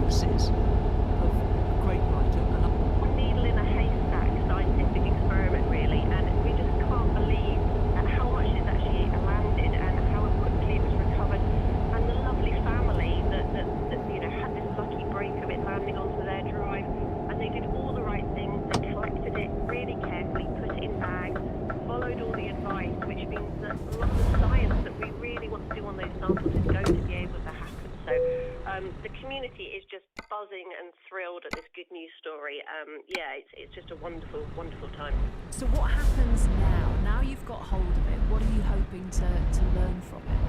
pieces of a great writer. A needle in a haystack scientific experiment, really, and we just can't believe how much is actually landed and how quickly it was recovered, and the lovely family that had this lucky break of it landing onto their drive, and they did all the right things. They collected it really carefully, put it in bags, followed all the advice, which means that a lot of the science that we really want to do on those samples is going to be able to happen. So the community is just buzzing and thrilled at this good news story. It's just a wonderful, wonderful time. So what happens now? Now you've got hold of it, what are you hoping to learn from it?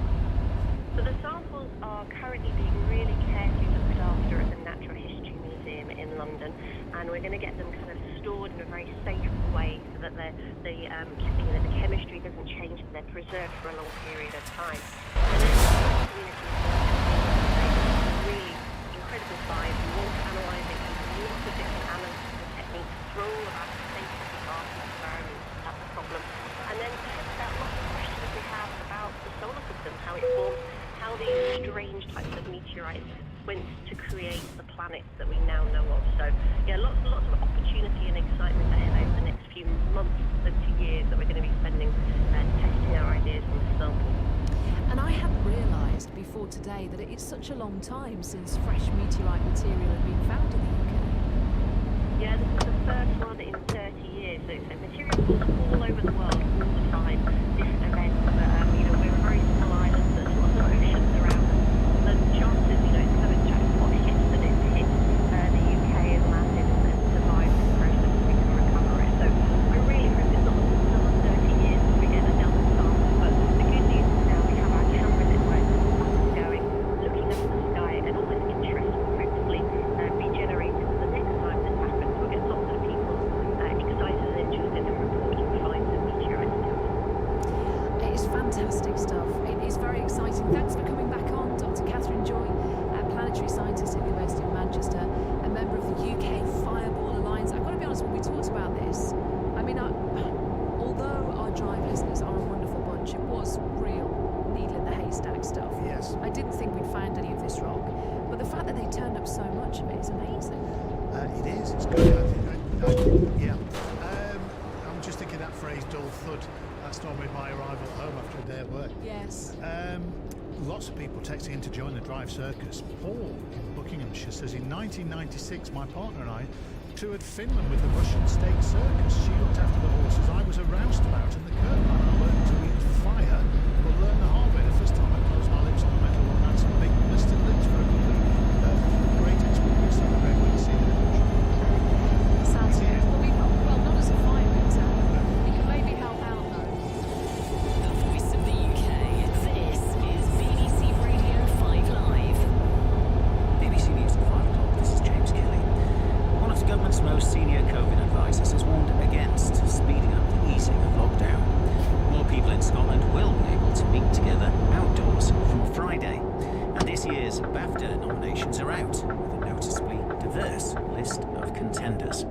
So the samples are currently being really carefully looked after at the Natural History Museum in London, and we're going to get them kind of stored in a very safe way so that the chemistry doesn't change, and they're preserved for a long period of time. And then the community is really incredible science. We want to analyse it using lots of different analytical techniques for all of our safety experiments. That's the problem. And then test out lots of questions we have about the solar system, how it forms, how these strange types of meteorites went to create the planets that we now know of. So lots of opportunity and excitement ahead over the next few months to years that we're going to be spending testing our ideas from the sample. And I hadn't realised before today that it's such a long time since fresh meteorite material had been found in the UK. Yeah, this is the first one in 30 years. So material falls all over the world all the time, different events. But we're a very small island. There's lots of oceans around us. The chances, it's kind of a jackpot hit that it's hit the UK and landed and survived this process and we can recover it. So I really hope it's not another 30 years that we get another sample. But the good news is now we have our camera network up and going, looking up at the sky, and all this interest will hopefully be generated. So the next time this happens, we'll get lots of people excited and interested in reporting finds of meteorites. It is fantastic stuff. It is very exciting. Thanks for coming back on, Dr. Catherine Joy, a planetary scientist at the University of Manchester, a member of the UK Fireball Alliance. I've got to be honest, when we talked about this, although our drive listeners are a wonderful bunch, it was real needle in the haystack stuff. Yes. I didn't think we'd find any of this rock, but the fact that they turned up so much of it is amazing. It is. It's good. I think. I'm just thinking that phrase "dull thud." That's normally my arrival home after a day at work. Yes. Lots of people texting in to join the drive circus. Paul in Buckinghamshire says, in 1996, my partner and I toured Finland with the Russian state circus. She looked after the horses. I was a roustabout in the curtain. I learned to eat fire, but learned the hard way. The first time I closed my lips on the metal rod, I had some big blistered lips for a great experience. So I'm very good to see the country. Sounds good. Well, not as a firefighter. You can maybe help out though. The voice of the UK. This is BBC Radio 5 Live. BBC News at 5 o'clock. This is James Kelly. One of the government's most senior COVID advisors has warned against speeding up the easing of lockdown. More people in Scotland will be able to meet together outdoors from Friday. And this year's BAFTA nominations are out, with a noticeably diverse list of contenders.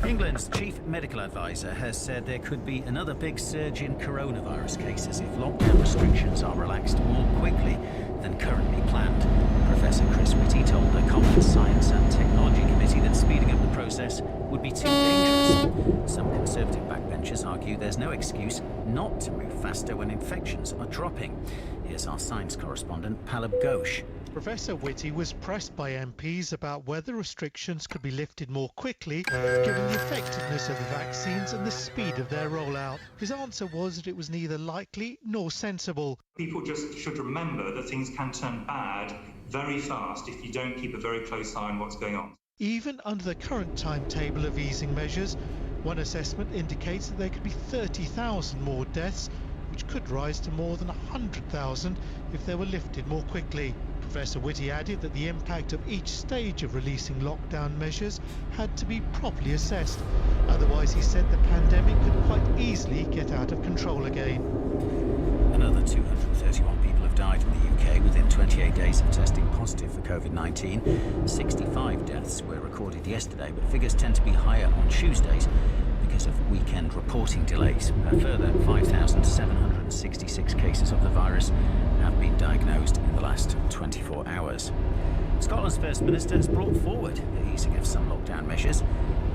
England's chief medical advisor has said there could be another big surge in coronavirus cases if lockdown restrictions are relaxed more quickly than currently planned. Professor Chris Whitty told the Commons Science and Technology Committee that speeding up the process would be too dangerous. Some Conservative backbenchers argue there's no excuse not to move faster when infections are dropping. Here's our science correspondent, Palab Ghosh. Professor Whitty was pressed by MPs about whether restrictions could be lifted more quickly given the effectiveness of the vaccines and the speed of their rollout. His answer was that it was neither likely nor sensible. People just should remember that things can turn bad very fast if you don't keep a very close eye on what's going on. Even under the current timetable of easing measures, one assessment indicates that there could be 30,000 more deaths, which could rise to more than 100,000 if they were lifted more quickly. Professor Whitty added that the impact of each stage of releasing lockdown measures had to be properly assessed. Otherwise, he said the pandemic could quite easily get out of control again. Another 231 people have died in the UK within 28 days of testing positive for COVID-19. 65 deaths were recorded yesterday, but figures tend to be higher on Tuesdays because of weekend reporting delays. A further 5,766 cases of the virus have been diagnosed in the last 24 hours. Scotland's First Minister has brought forward the easing of some lockdown measures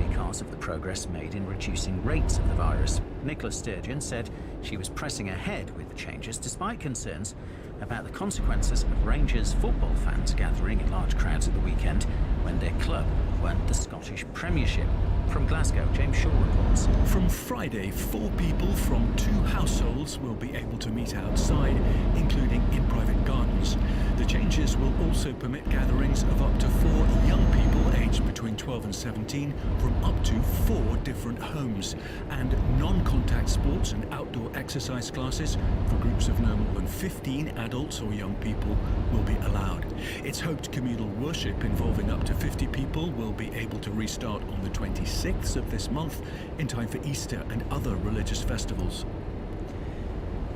because of the progress made in reducing rates of the virus. Nicola Sturgeon said she was pressing ahead with the changes despite concerns about the consequences of Rangers football fans gathering in large crowds at the weekend when their club won the Scottish Premiership. From Glasgow, James Shaw reports. From Friday, 4 people from 2 households will be able to meet outside, including in private gardens. The changes will also permit gatherings of up to 4 young people aged between 12 and 17 from up to 4 different homes. And non-contact sports and outdoor exercise classes for groups of no more than 15 adults or young people will be allowed. It's hoped communal worship involving up to 50 people will be able to restart on the 26th of this month in time for Easter and other religious festivals.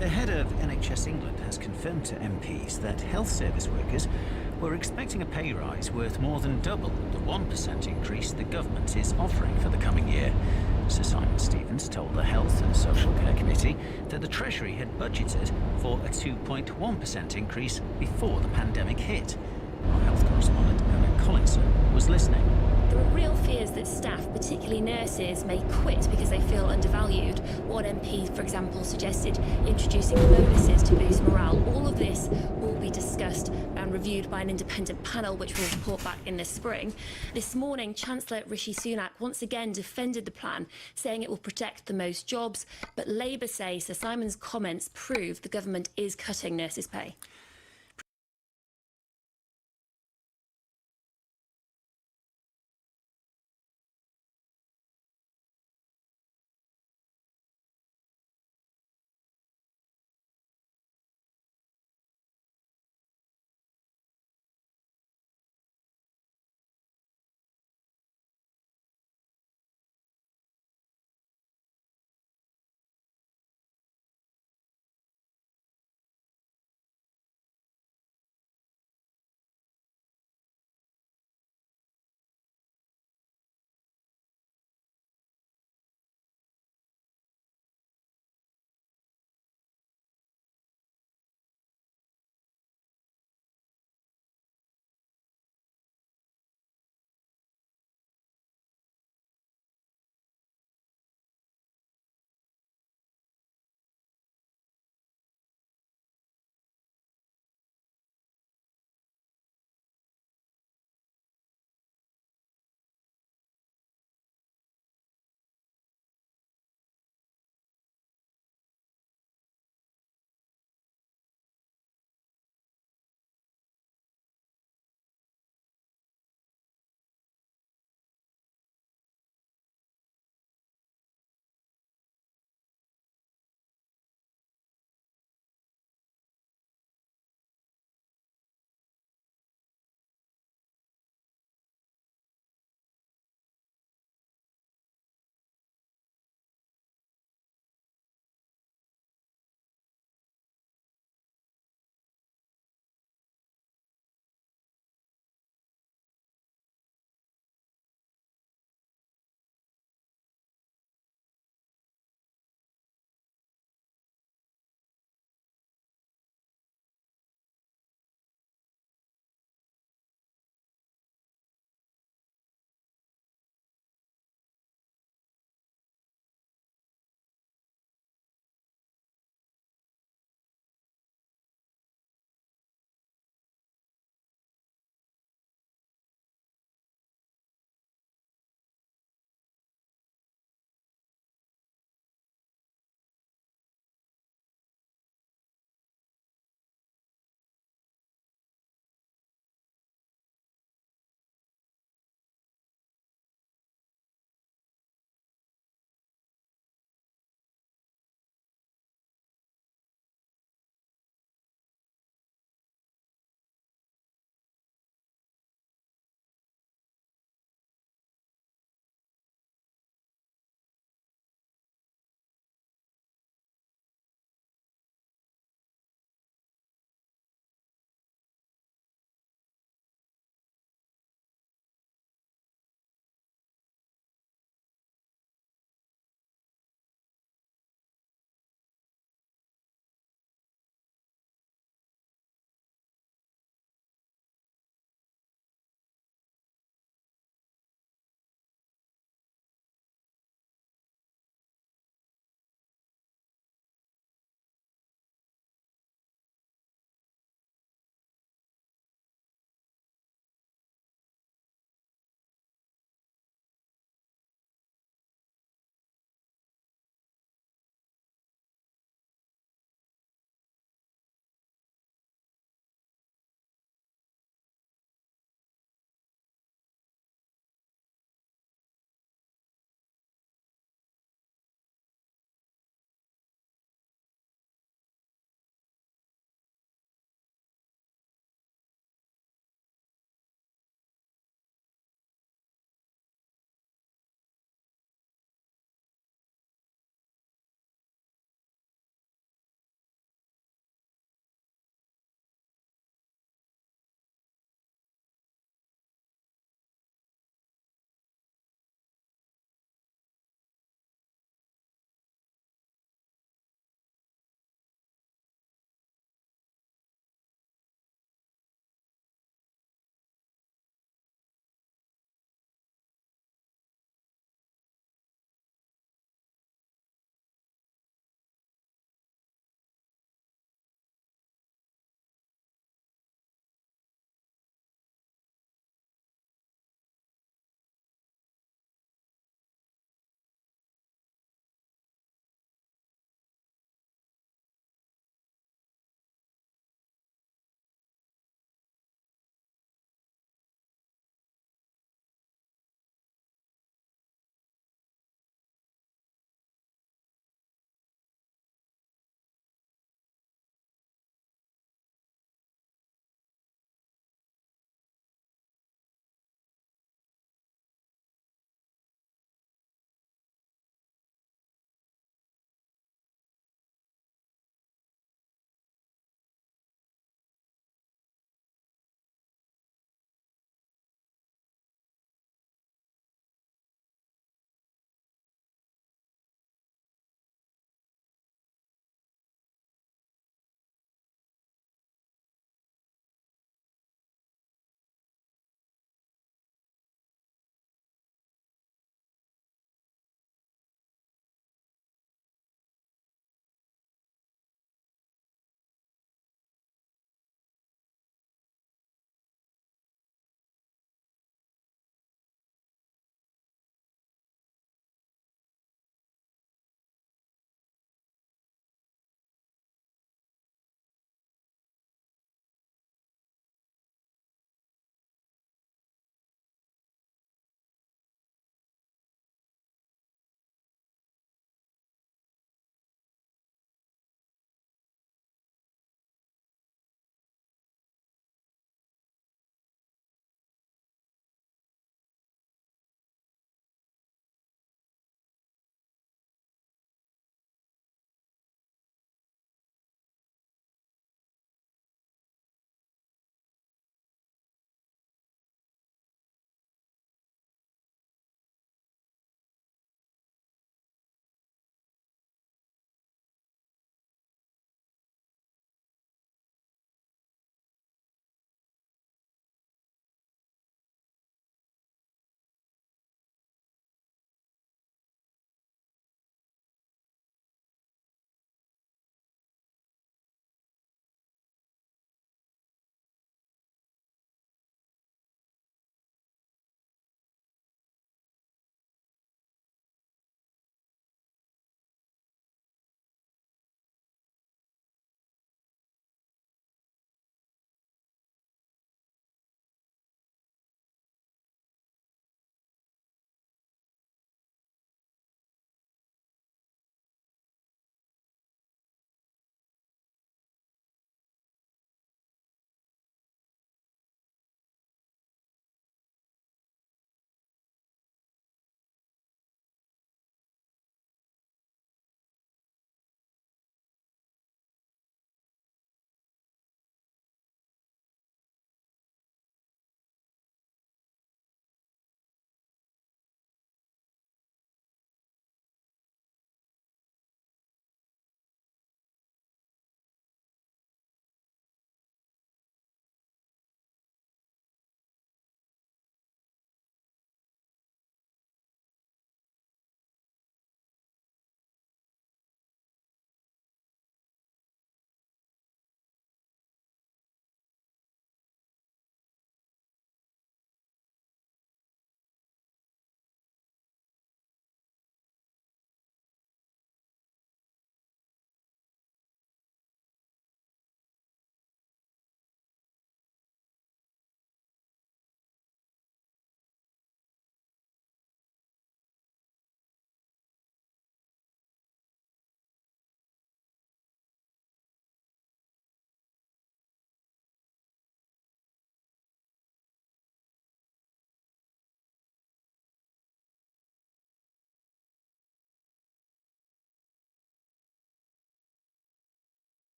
The head of NHS England has confirmed to MPs that health service workers were expecting a pay rise worth more than double the 1% increase the government is offering for the coming year. Sir Simon Stevens told the Health and Social Care Committee that the Treasury had budgeted for a 2.1% increase before the pandemic hit. Our health correspondent Emma Collinson was listening. There are real fears that staff, particularly nurses, may quit because they feel undervalued. One MP, for example, suggested introducing bonuses to boost morale. All of this will be discussed and reviewed by an independent panel, which will report back in the spring. This morning, Chancellor Rishi Sunak once again defended the plan, saying it will protect the most jobs. But Labour say Sir Simon's comments prove the government is cutting nurses' pay.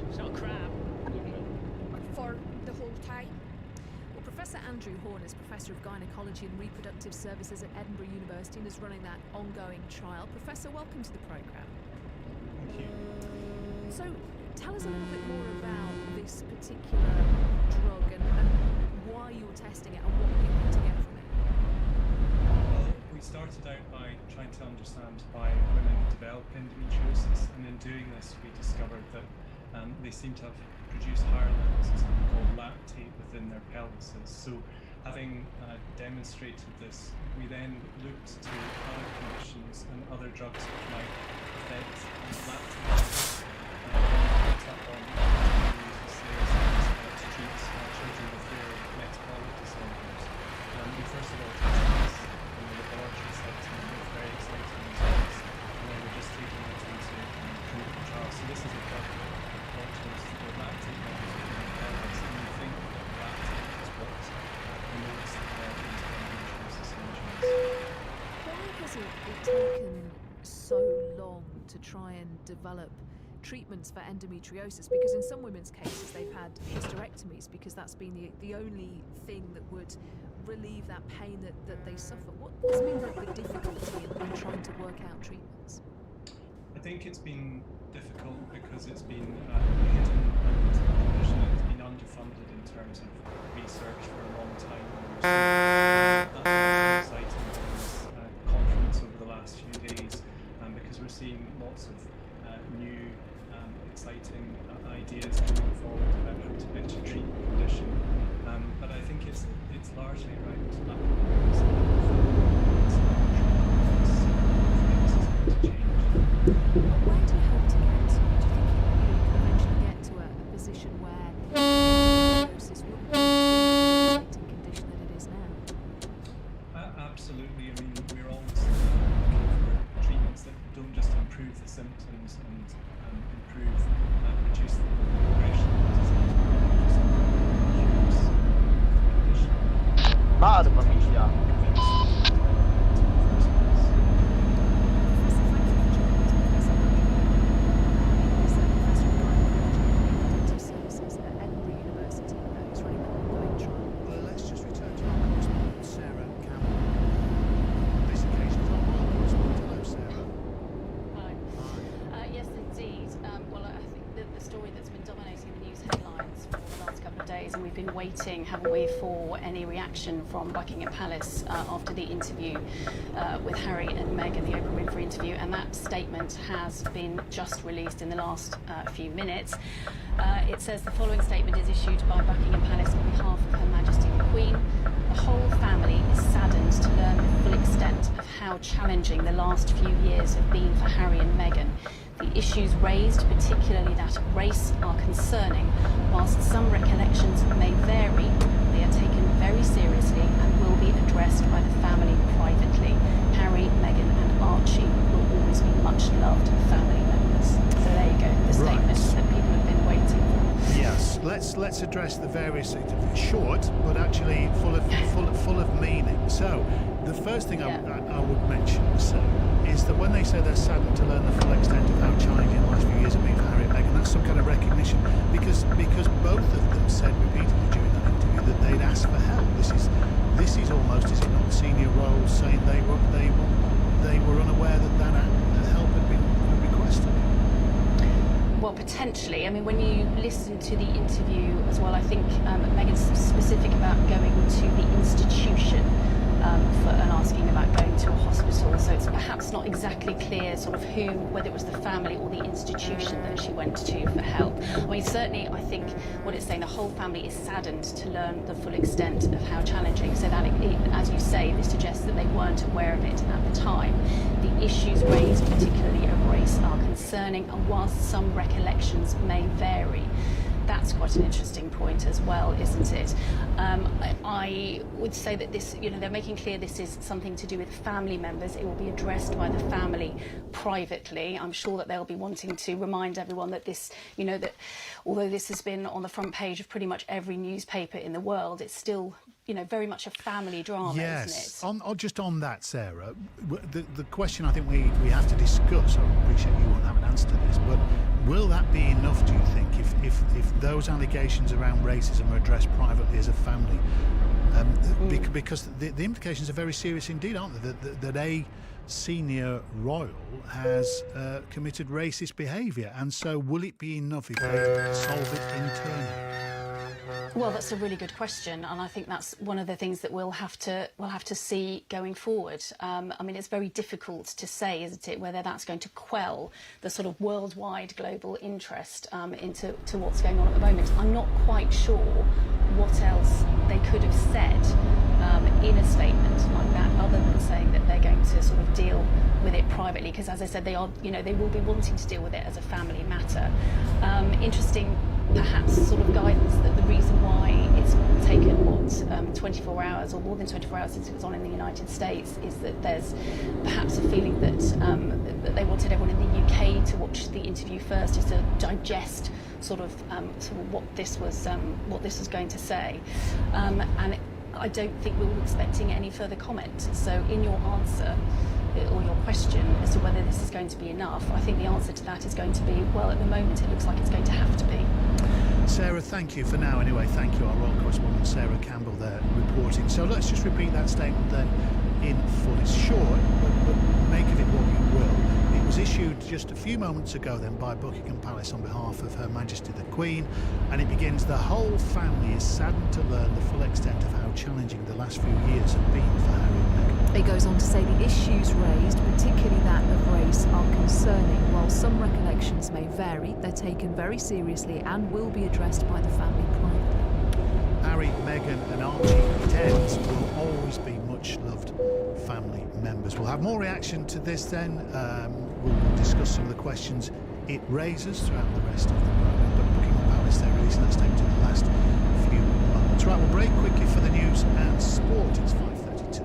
It's not a crab. For the whole time. Well, Professor Andrew Horn is Professor of Gynecology and Reproductive Services at Edinburgh University and is running that ongoing trial. Professor, welcome to the programme. Thank you. So, tell us a little bit more about this particular drug and why you're testing it and what you want to get from it. Well, we started out by trying to understand why women develop endometriosis, and in doing this we discovered that they seem to have produced higher levels of something called lactate within their pelvises. So having demonstrated this, we then looked to other conditions and other drugs which might affect lactate levels. We picked up on to treat children with their metabolic disorders. We first of all tested this in the laboratory setting with very exciting results, and then we're just taking it into clinical trials. So this is a drug that alters the lactate levels within the pelvis, and we think that lactate is what promotes the development of endometriosis injuries. Why has it taken so long to try and develop treatments for endometriosis? Because in some women's cases they've had hysterectomies because that's been the only thing that would relieve that pain that they suffer. What's been the difficulty in trying to work out treatments? I think it's been difficult because it's been hidden and condition that's been underfunded in terms of research for a long time. So, that's why it's exciting about this conference over the last few days, because we're seeing lots of new exciting ideas coming forward about how to better treat the condition. But I think it's largely around that awareness of Where do you hope to get to? Do you think you could eventually get to a position where endometriosis wouldn't be the debilitating condition that it is now? Absolutely. I mean, we're always looking for treatments that don't just improve the symptoms and reduce the progression of the disease, but just cures the condition. Mamma mia. Let's just return to our correspondent, Sarah Campbell. This occasion is our royal correspondent. Hello, Sarah. Hi. Yes, indeed. Well, I think the story that's been dominating the news headlines for the last couple of days, and we've been waiting, haven't we, for any reaction from Buckingham Palace after the interview with Harry and Meghan, the Oprah Winfrey interview, and that statement has been just released in the last few minutes. It says the following statement is issued by Buckingham Palace on behalf of Her Majesty the Queen. The whole family is saddened to learn the full extent of how challenging the last few years have been for Harry and Meghan. The issues raised, particularly that of race, are concerning. Whilst some recollections may vary, they are taken very seriously and will be addressed by the family privately. Harry, Meghan and Archie will always be much loved family members. So there you go, the statement that people have been waiting for. Yes, let's address the various short, but actually full of meaning. So, the first thing I would mention, is that when they say they're saddened to learn the full extent of how challenging the last few years have been for Harry and Meghan, that's some kind of recognition because both of them said repeatedly during that interview that they'd asked for help. This is this is almost, is it not, senior roles saying they were unaware that help had been requested? Well, potentially. I mean, when you listen to the interview as well, I think Megan's specific about going to the institution and asking about going to a hospital. So it's perhaps not exactly clear sort of who, whether it was the family or the institution that she went to for help. I mean, certainly I think what it's saying, the whole family is saddened to learn the full extent of how challenging. So that, as you say, this suggests that they weren't aware of it at the time. The issues raised, particularly of race, are concerning, and whilst some recollections may vary, that's quite an interesting point as well, isn't it? I would say that this, they're making clear this is something to do with family members. It will be addressed by the family privately. I'm sure that they'll be wanting to remind everyone that this, that although this has been on the front page of pretty much every newspaper in the world, it's still, very much a family drama, yes. isn't it? Just on that, Sarah, the question I think we have to discuss, I appreciate you won't have an answer to this, but will that be enough, do you think, if those allegations around racism are addressed privately as a family? Because the implications are very serious indeed, aren't they? That a senior royal has committed racist behaviour, and so will it be enough if they solve it internally? Well, that's a really good question, and I think that's one of the things that we'll have to see going forward. I mean, it's very difficult to say, isn't it, whether that's going to quell the sort of worldwide global interest into what's going on at the moment. I'm not quite sure what else they could have said in a statement like that, other than saying that they're going to sort of deal with it privately, because, as I said, they are, they will be wanting to deal with it as a family matter. Interesting, perhaps, sort of guidance that the reason why it's taken 24 hours or more than 24 hours since it was on in the United States is that there's perhaps a feeling that that they wanted everyone in the UK to watch the interview first, just to digest sort of what this was going to say, and I don't think we were expecting any further comment. So in your answer or your question as to whether this is going to be enough, I think the answer to that is going to be, well, at the moment it looks like it's going to have to be. Sarah, thank you for now. Anyway, thank you, our royal correspondent Sarah Campbell there reporting. So let's just repeat that statement then in full. It's short, but make of it what you will. It was issued just a few moments ago then by Buckingham Palace on behalf of Her Majesty the Queen, and it begins, "The whole family is saddened to learn the full extent of how challenging the last few years have been for Harry and Meghan." It goes on to say the issues raised, particularly that of race, are concerning. While some recollections may vary, they're taken very seriously and will be addressed by the family privately. Harry, Meghan and Archie, it ends, will always be much loved family members. We'll have more reaction to this then. We'll discuss some of the questions it raises throughout the rest of the programme. But Buckingham Palace, they're releasing that statement in the last few moments. Right, we'll break quickly for the news and sport. It's 5:32.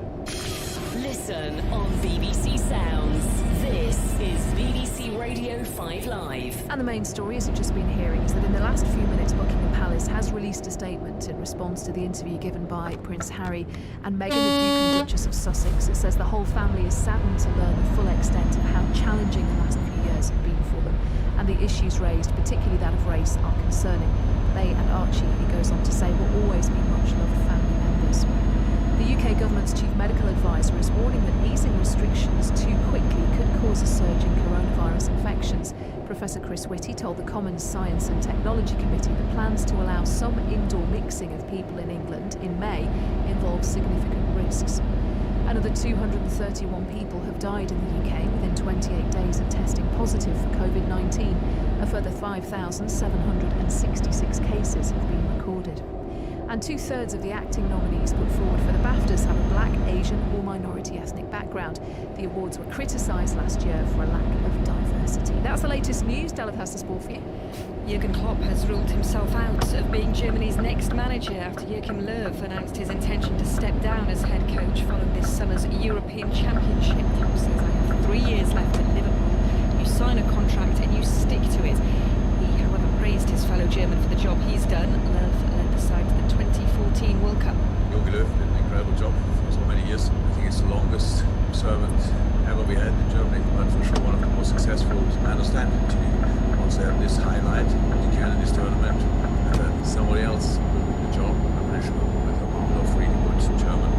Listen on BBC Sounds. This is BBC Radio 5 Live. And the main story, as you've just been hearing, is that in the last few minutes Buckingham Palace has released a statement in response to the interview given by Prince Harry and Meghan, the Duke and Duchess of Sussex. It says the whole family is saddened to learn the full extent of how challenging the last few years have been for them, and the issues raised, particularly that of race, are concerning. They and Archie, it goes on to say, will always be much loved family members. The UK government's chief medical advisor is warning that easing restrictions too quickly could cause a surge in coronavirus infections. Professor Chris Whitty told the Commons Science and Technology Committee that plans to allow some indoor mixing of people in England in May involve significant risks. Another 231 people have died in the UK within 28 days of testing positive for COVID-19. A further 5,766 cases have been recorded. And 2/3 of the acting nominees put forward for the BAFTAs have a black, Asian or minority ethnic background. The awards were criticised last year for a lack of diversity. That's the latest news. Delith has the sport for you. Jurgen Klopp has ruled himself out of being Germany's next manager after Joachim Löw announced his intention to step down as head coach following this summer's European Championship. Klopp says, "I have 3 years left at Liverpool. You sign a contract and you stick to it." He, however, praised his fellow German for the job he's done. Löw led the side to the 2014 World Cup. Jogi Löw did an incredible job for so many years. I think it's the longest servant ever we had in Germany, but for sure one of the most successful. I understand once they have this highlight, you can in this tournament, and then somebody else will do the job. I'm pretty sure with a couple of really good German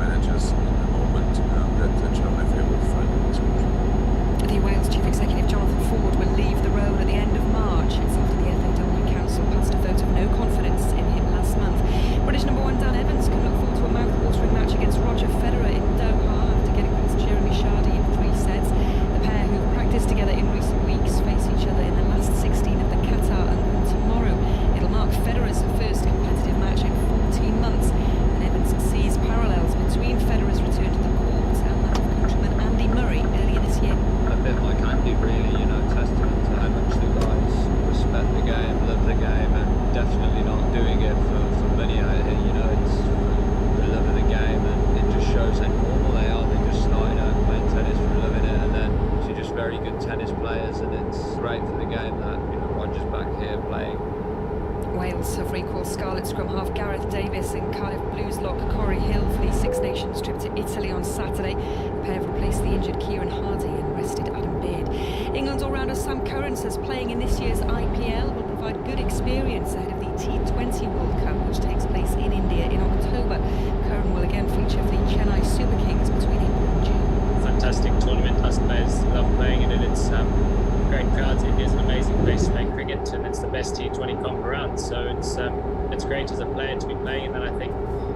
scrum half Gareth Davis and Cardiff Blues lock Corey Hill for the Six Nations trip to Italy on Saturday. The pair have replaced the injured Kieran Hardy and rested Adam Beard. England's all-rounder Sam Curran says playing in this year's IPL will provide good experience ahead of the T20 World Cup, which takes place in India in October. Curran will again feature for the Chennai Super Kings between April and June. Fantastic tournament. Us players love playing in it. It's great crowds. India's an amazing place to play cricket, and it's the best T20 comp around. So it's great as a player to be playing in that. I think,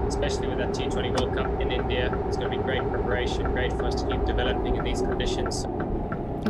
especially with that T20 World Cup in India, it's going to be great preparation, great for us to keep developing in these conditions.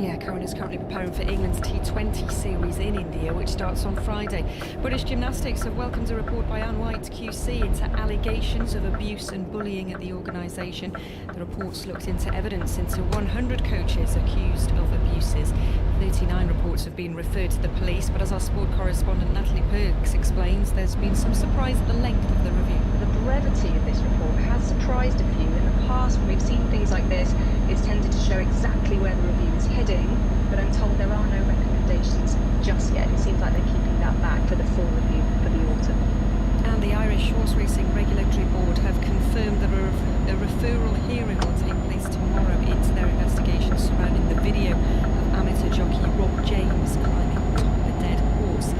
Yeah, Curran is currently preparing for England's T20 series in India, which starts on Friday. British Gymnastics have welcomed a report by Anne White QC into allegations of abuse and bullying at the organisation. The report's looked into evidence into 100 coaches accused of abuses. 39 reports have been referred to the police, but as our sport correspondent Natalie Perks explains, there's been some surprise at the length of the review. The brevity of this report has surprised a few. In the past, when we've seen things like this, it's tended to show exactly where the review is heading, but I'm told there are no recommendations just yet. It seems like they're keeping that back for the full review for the autumn. And the Irish Horse Racing Regulatory Board have confirmed that a referral hearing will take place tomorrow into their investigation surrounding the video of amateur jockey Rob James climbing on top of a dead horse.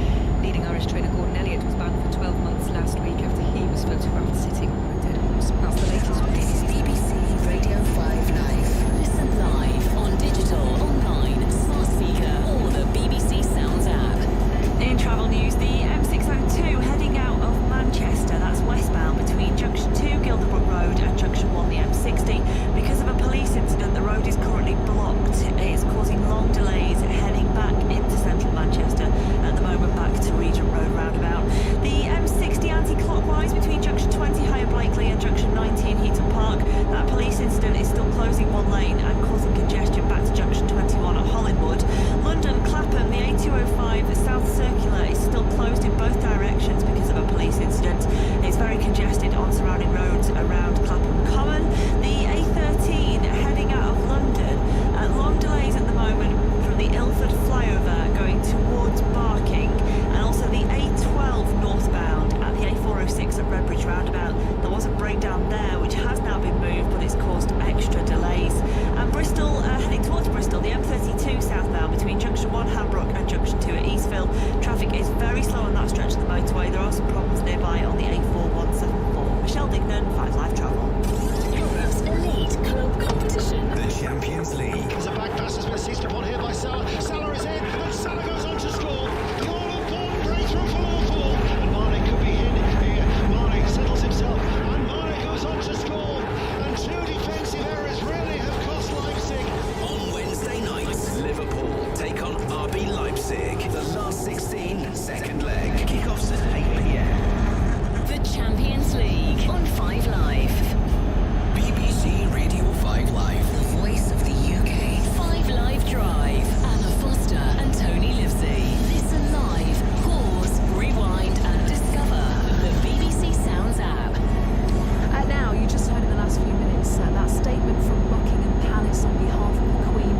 Leading Irish trainer Gordon Elliott was banned for 12 months last week after he was photographed sitting on a dead horse. That's the latest. This is BBC Radio 5 Live. Listen live on digital, online, smart speaker, or the BBC Sounds app. In travel news, the M602 heading out of Manchester, that's westbound between Junction 2 Gilderbrook Road and Junction 1 the M60. Because of a police incident, the road is currently blocked. It is causing long delays heading back into central Manchester, at the moment back to Regent Road roundabout. The M60 anti-clockwise between Junction 20 Higher Blakely and Junction 19 Heaton Park. That police incident is still closing one lane and causing congestion back to Junction 21 at Hollingwood. London Clapham, the A205 South Circular is still closed in both directions because of a police incident. It's very congested on surrounding roads around Clapham Common. The A13 heading out of London, long delays at the moment from the Ilford flyover going towards Barking, and also the A12 northbound at the A406 at Redbridge roundabout. There was a breakdown there which has now been moved, but it's caused extra delays. And Bristol, heading towards Bristol, the M32 southbound between Junction 1 Hambrook and Junction 2 at Eastville. Traffic is very slow on that stretch of the motorway. There are some problems nearby on the A4174. Michelle Dignan, 5 Live Travel. Europe's elite club competition. The Champions League. There's a back pass has been seized upon here by Salah. Salah is in, and Salah goes on to score. The all-important breakthrough for Liverpool. And Mane could be in here. Mane settles himself, and Mane goes on to score. And two defensive errors really have cost Leipzig. On Wednesday nights, Liverpool take on RB Leipzig. The last 16, second leg. Kickoffs at 8 p.m. The Champions League on 5 Live. BBC Radio 5 Live. The voice of the UK. 5 Live Drive. Anna Foster and Tony Livesey. Listen live, pause, rewind and discover the BBC Sounds app. Now, you just heard in the last few minutes that statement from Buckingham Palace on behalf of the Queen,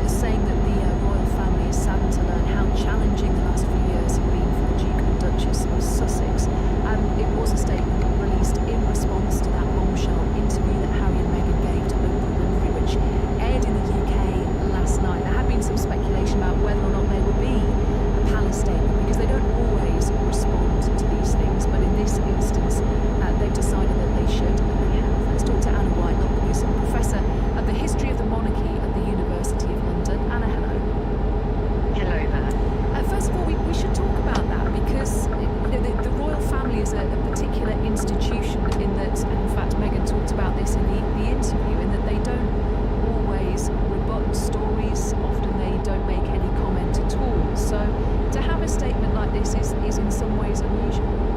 saying that the royal family is saddened to learn how challenging the last few years have been for the Duke and Duchess of Sussex. It was a statement released in response to that bombshell interview that Harry and Meghan gave to Oprah Winfrey, which aired in the UK last night. There had been some speculation about whether or not there would be a palace statement, because they don't always respond to these things, but in this instance, they've decided that they should, and they have. Let's talk to Anna Whitelock, who's a professor of the history of the monarchy at the University of London. Anna, hello. Hello there. First of all, we should talk about that, because the royal family is a particular institution in that, and in fact Meghan talked about this in the interview, in that they don't always rebut stories, often they don't make any comment at all. So to have a statement like this is in some ways unusual.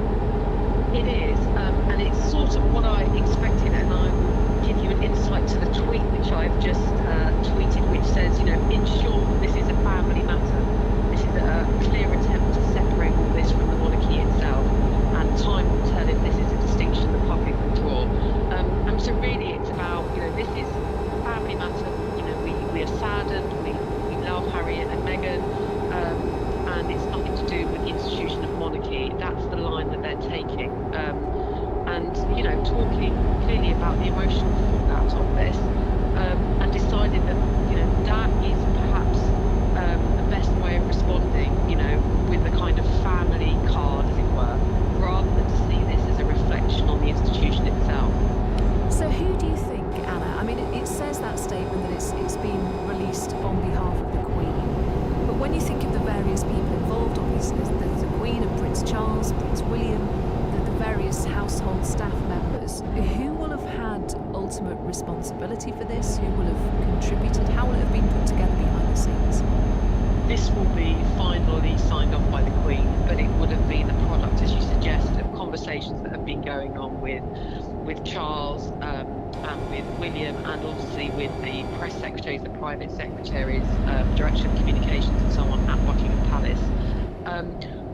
It is, and it's sort of what I expected, and I will give you an insight to the tweet which I've just tweeted, which says, in short, this is a family matter. This is a clear attempt to separate all this from the monarchy itself, and time will tell if this is a distinction the public will draw. And so really it's about, this is a family matter. We are saddened, we love Harriet and Meghan, and it's nothing to do with the institution of monarchy. That's the line that they're taking. emotional fallout of this, and decided that, that is perhaps the best way of responding, with a kind of family card, as it were, rather than to see this as a reflection on the institution itself. So who do you think, Anna? I mean, it says that statement that it's been released on behalf of the Queen. But when you think of the various people involved, obviously there's the Queen and Prince Charles, Prince William, the various household staff members, who will have had ultimate responsibility for this? Who will have contributed? How will it have been put together behind the scenes? This will be finally signed off by the Queen, but it would have been the product, as you suggest, of conversations that have been going on with Charles and with William, and obviously with the press secretaries, the private secretaries, director of communications and so on at Buckingham Palace.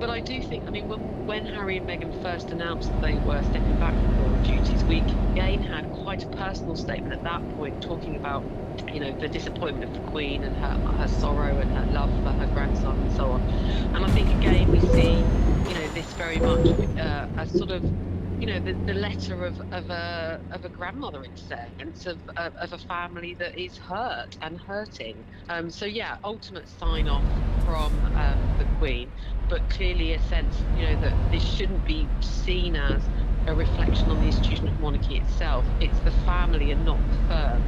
But I do think, when Harry and Meghan first announced that they were stepping back from royal duties, we again had quite a personal statement at that point, talking about, the disappointment of the Queen and her sorrow and her love for her grandson and so on. And I think again we see, this very much a sort of, the letter of a grandmother, in a sense, of a family that is hurt and hurting. So yeah, ultimate sign off from the Queen, but clearly a sense, that this shouldn't be seen as a reflection on the institution of monarchy itself. It's the family and not the firm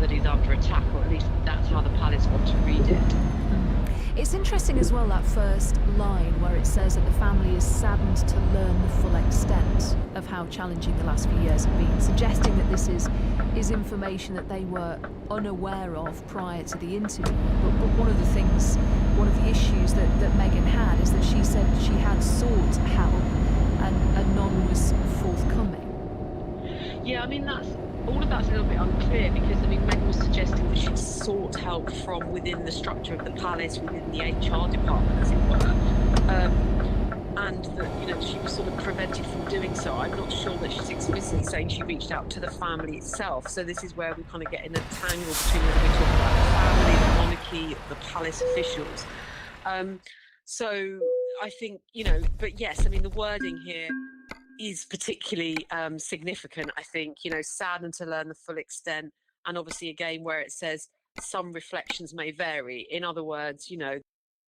that is under attack, or at least that's how the palace want to read it. It's interesting as well, that first line where it says that the family is saddened to learn the full extent of how challenging the last few years have been, suggesting that this is information that they were unaware of prior to the interview. But one of the issues that Meghan had is that she said she had sought help and none was forthcoming. Yeah, all of that's a little bit unclear, because Meghan was suggesting that she'd sought help from within the structure of the palace, within the HR department, as it were, and that she was sort of prevented from doing so. I'm not sure that she's explicitly saying she reached out to the family itself. So this is where we kind of get in a tangle between whether we're talking about the family, the monarchy, the palace officials. So I think, but yes, the wording here is particularly significant, I think, saddened to learn the full extent. And obviously, again, where it says some reflections may vary. In other words,